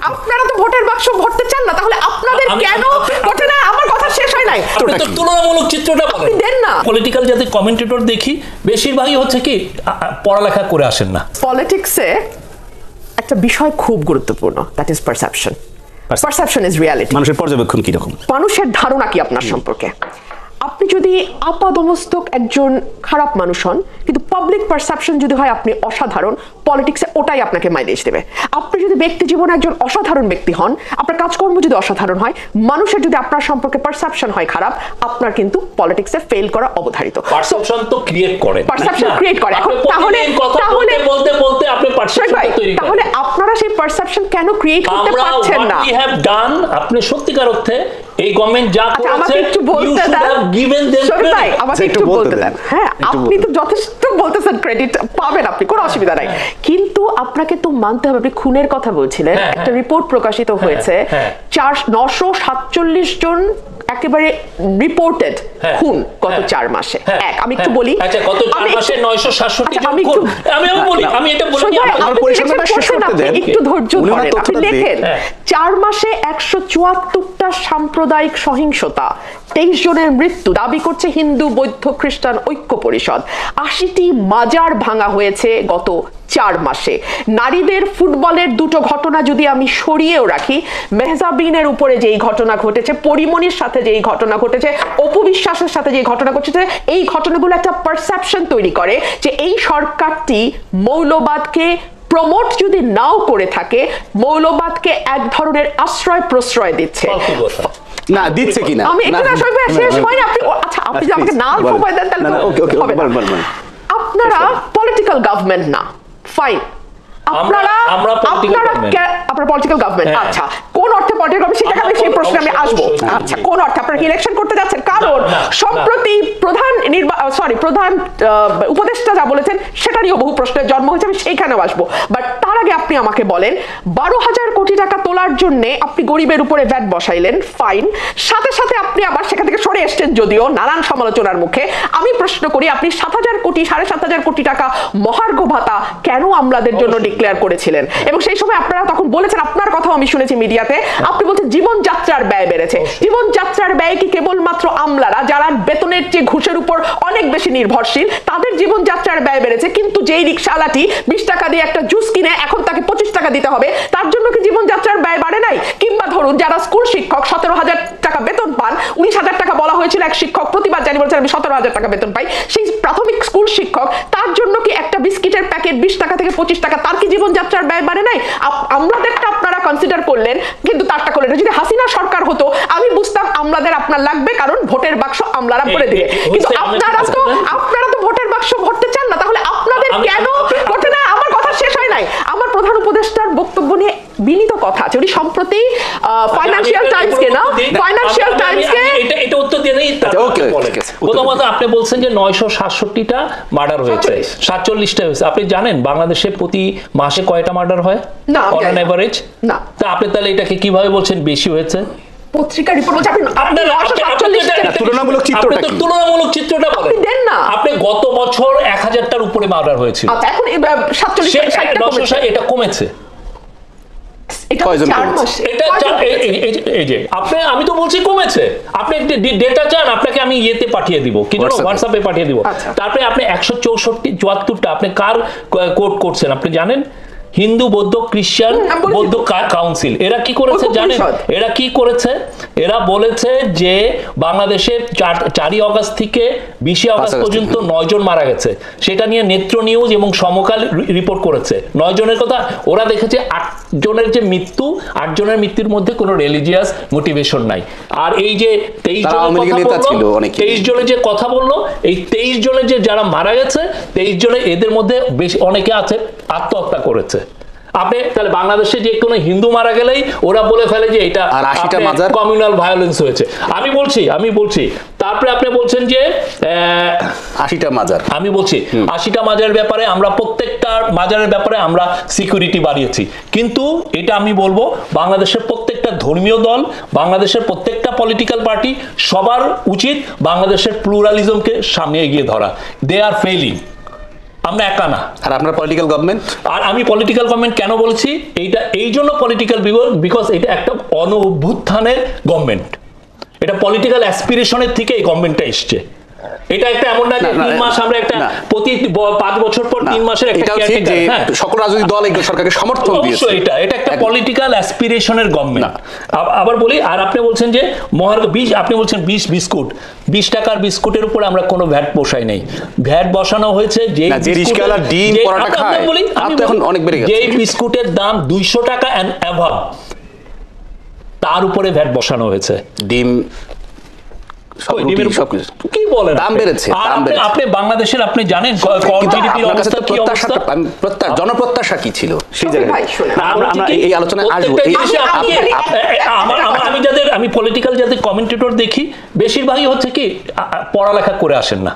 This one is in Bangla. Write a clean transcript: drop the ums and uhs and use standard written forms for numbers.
আপনারা তো ভোটের বাক্স ভরতে চান না, তাহলে আপনাদের কেন ভোটে না? আমার কথা শেষ হয় নাই। আপনি তো তুলনামূলক চিত্রটা বলেন। দেন না। পলিটিক্যাল যাদের কমেন্টেটর দেখি বেশিরভাগই হচ্ছে কি পড়ালেখা করে আসেন না। পলিটিক্সে একটা বিষয় খুব গুরুত্বপূর্ণ, that is perception. Perception is reality. মানুষের পর্যবেক্ষণ কি রকম, মানুষের ধারণা কি আপনার সম্পর্কে। আপনি যদি আপাদমস্তক একজন খারাপ মানুষ হন, কিন্তু পাবলিক পারসেপশন যদি হয় আপনি অসাধারণ, পলিটিক্সে ওটাই আপনাকে মাইলেজ দেবে। আপনি যদি ব্যক্তি জীবনে একজন অসাধারণ ব্যক্তি হন, আপনার কাজকর্ম যদি অসাধারণ হয়, মানুষের যদি আপনার সম্পর্কে পারসেপশন হয় খারাপ, আপনার কিন্তু পলিটিক্সে ফেল করা অবধারিত। পারসেপশন তো ক্রিয়েট করে, পারসেপশন ক্রিয়েট করে। এখন তাহলে বলতে বলতে আপনি পারসেপশন তৈরি করেন। তাহলে আপনারা সেই পারসেপশন কেন ক্রিয়েট করতে পারছেন না? We have done, আপনি সত্যিকার অর্থে এই গভর্নমেন্ট যা করেছে, আমাকে একটু বলতে দেন, given them credit। আমাকে একটু বলতে দেন। হ্যাঁ, আপনি তো যথেষ্ট বলতেছেন, ক্রেডিট পাবেন আপনি, কোনো অসুবিধা নাই। কিন্তু আপনাকে তো মানতে হবে, আপনি খুনের কথা বলছিলেন, একটা রিপোর্ট প্রকাশিত হয়েছে 947 জন একেবারে রিপোর্টেড খুন গত 4 মাসে। আমি একটু বলি, আচ্ছা গত 4 মাসে 967 জন খুন। আমি এটা বলি, আমার পরিসংখ্যানটা শেষ করতে দেন, একটু ধৈর্য ধরেন। আপনি লেখেন 4 মাসে 174টা সাম্প্রদায়িক সহিংসতা, 23 জনের মৃত্যু দাবি করছে হিন্দু বৌদ্ধ খ্রিস্টান ঐক্য পরিষদ। 80টি মাজার ভাঙা হয়েছে গত 4 মাসে। নারীদের ফুটবলের 2টো ঘটনা যদি আমি সরিয়েও রাখি, মেহজাবিনের উপরে যেই ঘটনা ঘটেছে, পরিমণির সাথে যেই ঘটনা ঘটেছে, অপু বিশ্বাসের সাথে যেই ঘটনা ঘটেছে, এই ঘটনাগুলো একটা পারসেপশন তৈরি করে যে এই সরকারটি মৌলবাদকে প্রমোট যদি নাও করে থাকে, মৌলবাদকে এক ধরনের আশ্রয় প্রশ্রয় দিচ্ছে। না দিচ্ছে কিনা আমি এটা আসলে শেষ হয় না। আপনি আচ্ছা, আপনি যদি আমাকে না সময় দেন তাহলে আপনারা পলিটিক্যাল গভর্নমেন্ট না, ফাইন। আপনারা পলিটিক্যাল গভর্নমেন্ট। আচ্ছা, কোন অর্থে পলিটিক্যাল গভর্নমেন্ট সেটা আমি সেই প্রশ্নে আমি আসবো। আচ্ছা, কোন অর্থে আপনারা ইলেকশন করতে যাচ্ছেন? কারণ সম্প্রতি প্রধান উপদেষ্টা যা বলেছেন সেটারও বহু প্রশ্নের জন্ম হয়েছে, আমি সেইখানেও আসবো। বাট তার আগে আপনি আমাকে বলেন, 12,000 কোটি টাকা তোলার জন্য আপনি গরিবের উপরে ভ্যাট বসাইলেন, ফাইন। সাথে সাথে আপনি আবার সেখান থেকে সরে এসছেন, যদিও নানান সমালোচনার মুখে। আমি প্রশ্ন করি, আপনি 7,000 কোটি 7,500 কোটি টাকা মহার্ঘ ভাতা কেন আমলাদের জন্য ডিক্লেয়ার করেছিলেন? এবং সেই সময় আপনারা তখন বলেছেন, আপনার কথাও আমি শুনেছি মিডিয়াতে, আপনি বলছেন জীবনযাত্রার ব্যয় বেড়েছে। জীবনযাত্রার ব্যয় কি কেবলমাত্র আমলারা যারা বেতনের চেয়ে ঘুষের উপর অনেক বেশি নির্ভরশীল তাদের জীবনযাত্রার ব্যয় বেড়েছে, কিন্তু যেই রিকশাওয়ালাটি 20 টাকা দিয়ে একটা জুস কিনে এখন তাকে 25 টাকা দিতে হবে, তার জন্য কি জীবনযাত্রার ব্যয় বাড়ে নাই? কিংবা ধরুন যারা স্কুল শিক্ষক 17,000 টাকা বেতন পান, 19,000 টাকা বলা হয়েছিল এক শিক্ষক প্রতিবাদ জানিয়ে বলছেন আমি 17,000 টাকা বেতন পাই, সেই প্রাথমিক স্কুল শিক্ষক, তার জন্য কি একটা বিস্কিটের প্যাকেট 20 টাকা থেকে 25 টাকা, তার কি জীবনযাত্রার ব্যয় বাড়ে নাই? আমলাদেরটা আপনারা কনসিডার করলেন, কিন্তু তারটা করলেন। যদি হাসিনা সরকার হতো আমি বুঝতাম আমলাদের আপনার লাগবে, কারণ ভোটের বাক্স আমলারা ভরে দিবে। কিন্তু আপনারা তো ভোটের বাক্স ভরতে চান না, তাহলে আপনাদের কেন ভোটে না? আমার কথা শেষ হয় নাই। আমার প্রধান উপদেষ্টার বক্তব্য নিয়ে বিনীত কথা আছে। উনি সম্প্রতি ফাইন্যান্সিয়াল টাইমসকে এটা উত্তর দিয়ে নেই। প্রথমত আপনি বলছেন যে 967টা মার্ডার হয়েছে, 47টা হয়েছে। আপনি জানেন বাংলাদেশে প্রতি মাসে কয়টা মার্ডার হয় অন অ্যান এভারেজ? না। তা আপনি তাহলে এটাকে কিভাবে বলছেন বেশি হয়েছে? পত্রিকা রিপোর্ট বলছে তুলনামূলক চিত্রটা কি? তুলনামূলক চিত্রটা বলেন। দেন না। আপনি গত বছর 1000টার উপরে মার্ডার হয়েছিল, এখন 47 এটা কমেছে। আমি তো বলছি কমেছে। আপনি ডেটা চান, আপনাকে আমি ইয়েতে পাঠিয়ে দিব, কি জানো, হোয়াটসঅ্যাপে পাঠিয়ে দিব। তারপরে আপনি 164টা আপনি কার কোট করছেন আপনি জানেন? হিন্দু বৌদ্ধ খ্রিস্টান বৌদ্ধ কাউন্সিল। এরা কি করেছে জানেন? এরা কি করেছে? এরা বলেছে যে বাংলাদেশে 4ই আগস্ট থেকে 20 আগস্ট পর্যন্ত 9 জন মারা গেছে। সেটা নিয়ে নেত্র নিউজ এবং সমকাল রিপোর্ট করেছে 9 জনের কথা। ওরা দেখেছে 8 জনের যে মৃত্যু, 8 জনের মৃত্যুর মধ্যে কোনো রিলিজিয়াস মোটিভেশন নাই। আর এই যে 23 জনের যে কথা বললো, এই 23 জনের যে যারা মারা গেছে, 23 জনের এদের মধ্যে বেশি অনেকে আছে আত্মহত্যা করেছে। আপনি তাহলে বাংলাদেশে যে কোনো হিন্দু মারা গেলেই ওরা বলে ফেলে যে এটা কমিউনাল ভায়োলেন্স হয়েছে। আমি বলছি তারপরে আপনি বলছেন যে 80টা মাজার। আমি বলছি 80টা মাজারের ব্যাপারে আমরা প্রত্যেকটা মাজারের ব্যাপারে আমরা সিকিউরিটি বাড়িয়েছি, কিন্তু এটা আমি বলবো বাংলাদেশের প্রত্যেকটা ধর্মীয় দল, বাংলাদেশের প্রত্যেকটা পলিটিক্যাল পার্টি সবার উচিত বাংলাদেশের প্লুরালিজমকে সামনে এগিয়ে ধরা। দে আর ফেইলিং। আমরা একা না। আর আপনার পলিটিক্যাল গভর্নমেন্ট, আর আমি পলিটিক্যাল গভর্নমেন্ট কেন বলছি, এইটা এই জন্য পলিটিক্যাল বিকজ এটা একটা অনভ্যুত্থানের গভর্নমেন্ট, এটা পলিটিক্যাল অ্যাসপিরেশনের থেকে এই গভর্নমেন্টটা এসছে। এটা একটা এমন না যে 3 মাস আমরা একটা প্রতি 5 বছর পর 3 মাসের একটা সকল রাজনৈতিক দল এই সরকারকে সমর্থন দিয়েছে। এটা একটা পলিটিক্যাল অ্যাসপিরেশনের গভর্নমেন্ট। আবার বলি, আর আপনি বলছেন যে আপনি বলছেন 20 বিস্কুট, 20 টাকার বিস্কুটের উপর আমরা কোনো ভ্যাট বসাই নাই। ভ্যাট বসানো হয়েছে যে রিস্কাওয়ালা ডিম পরোটা খায়, এখন অনেক বেড়ে গেছে। যে বিস্কুটের দাম 200 টাকা এন্ড অ্যাভাব, তার উপরে ভ্যাট বসানো হয়েছে। ডিম কি বলেন, দাম বেড়েছে। আপনি বাংলাদেশের আপনি জানেন জনপ্রত্যাশা কি ছিল সেই জায়গায় আমরা এই আলোচনায় আসবো। আমি পলিটিক্যাল যাদের কমেন্টেটর দেখি বেশিরভাগই হচ্ছে কি পড়ালেখা করে আসেন না।